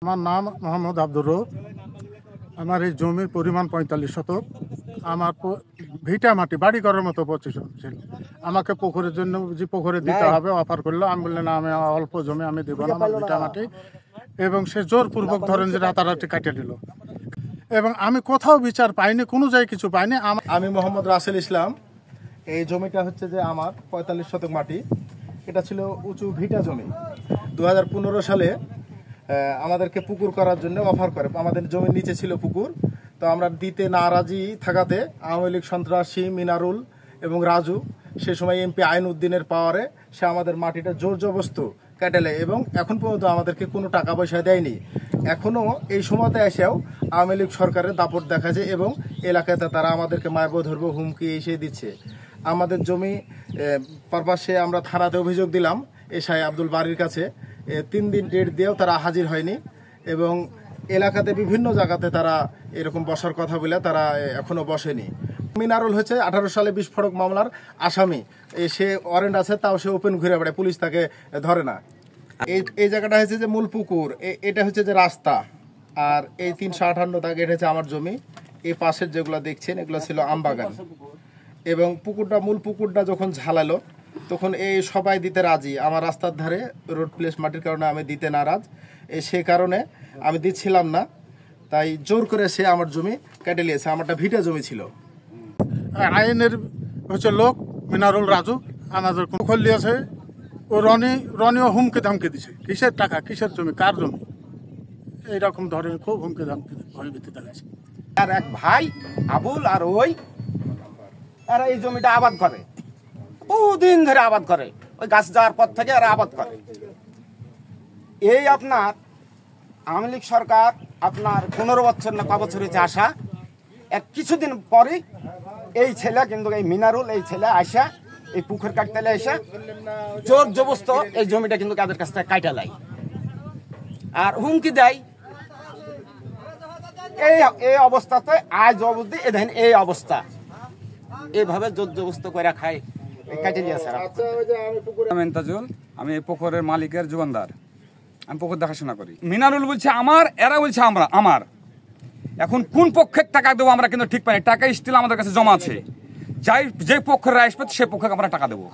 আমার নাম মোহাম্মদ আব্দুর রউফ। আমার এই জমির পরিমাণ ৪৫ শতক। আমার ভিটা মাটি বাড়ি করার মতো ২৫ ছিল। আমাকে পুকুরের জন্য যে পুকুরে দিতে হবে অফার করলো। আমি বললাম না, আমি অল্প জমি আমি দেবো না, আমার ভিটা মাটি। এবং সে জোরপূর্বক ধরেন যে রাতারাতি কাটিয়ে দিল। এবং আমি কোথাও বিচার পাইনি, কোনো জায়গায় কিছু পাইনি। আমি মোহাম্মদ রাসেল ইসলাম। এই জমিটা হচ্ছে যে আমার ৪৫ শতক মাটি। এটা ছিল উঁচু ভিটা জমি। ২০১৫ সালে আমাদেরকে পুকুর করার জন্য অফার করে। আমাদের জমির নিচে ছিল পুকুর, তো আমরা দিতে নারাজি থাকাতে আওয়ামী লীগ সন্ত্রাসী মিনারুল এবং রাজু, সে সময় এমপি আইন উদ্দিনের পাওয়ারে সে আমাদের মাটিটা জোর জবরদস্ত কেটে নেয় এবং এখন পর্যন্ত আমাদেরকে কোনো টাকা পয়সা দেয়নি। এখনও এই সময়তে এসেও আওয়ামী লীগ সরকারের দাপট দেখা যায় এবং এলাকাতে তারা আমাদেরকে মারবো ধরবো হুমকি এসে দিচ্ছে। আমাদের জমি পারপাসে আমরা থানাতে অভিযোগ দিলাম এসআই আব্দুল বারির কাছে। ৩ দিন ডেট দিয়েও তারা হাজির হয়নি এবং এলাকাতে বিভিন্ন জায়গাতে তারা এরকম বসার কথা বলে তারা এখনো বসেনি। মিনারুল হচ্ছে 18 সালে বিস্ফোরক মামলার আসামি। সে ওয়ারেন্ট আছে, তাও সে ওপেন ঘুরে বেড়ায়, পুলিশ তাকে ধরে না। এই জায়গাটা হচ্ছে যে মূল পুকুর, এটা হচ্ছে যে রাস্তা। আর এই ৩৫৮ দাগ এটা হচ্ছে আমার জমি। এই পাশের যেগুলো দেখছেন এগুলো ছিল আমবাগান। এবং পুকুরটা মূল পুকুরটা যখন ঝালালো তখন এই সবাই দিতে রাজি। আমার রাস্তার ধারে রোড প্লেস মাটির কারণে আমি দিতে নারাজ। সে কারণে আমি দিচ্ছিলাম না, তাই জোর করে সে আমার জমি কেটে নিয়েছে। আমারটা ভিটা জমি ছিল। আইনের হচ্ছে লোক মিনারুল রাজু আমাদের খল্লি আছে। ও রনিও হুমকে ধামকে দিছে, কিসের টাকা কিসের জমি কার জমি, এইরকম ধরে খুব হুমকে ধামকে ভয়ভীতি দেখাচ্ছে। আর এক ভাই আবুল আর ওই এরা এই জমিটা আবাদ করে, বহুদিন ধরে আবাদ করে, ওই গাছ যাওয়ার পর থেকে এরা আবাদ করে। এই আপনার আওয়ামী লীগ সরকার আপনার 15 বছর না ক বছর হয়েছে আসা, এর কিছুদিন পরে এই ছেলে কিন্তু এই মিনারুল এই ছেলে আসা এই পুকুর কাটতে এসে জোর জবস্ত এই জমিটা কিন্তু তাদের কাছ থেকে কাটা লাই আর হুমকি দেয়। এই অবস্থাতে আজ অবধি এদিন এই অবস্থা, এইভাবে জোর জবস্ত করে খায় কাটে দিয়েছে। আমি এই পুকুরের মালিকের যোগানদার, আমি পুকুর দেখাশোনা করি। মিনারুল বলছে আমার, এরা বলছে আমার। এখন কোন পক্ষের টাকা দেবো আমরা কিন্তু ঠিক পাই। টাকা স্টিল আমাদের কাছে জমা আছে, যে পক্ষের আসবে সে পক্ষে আমরা টাকা দেবো।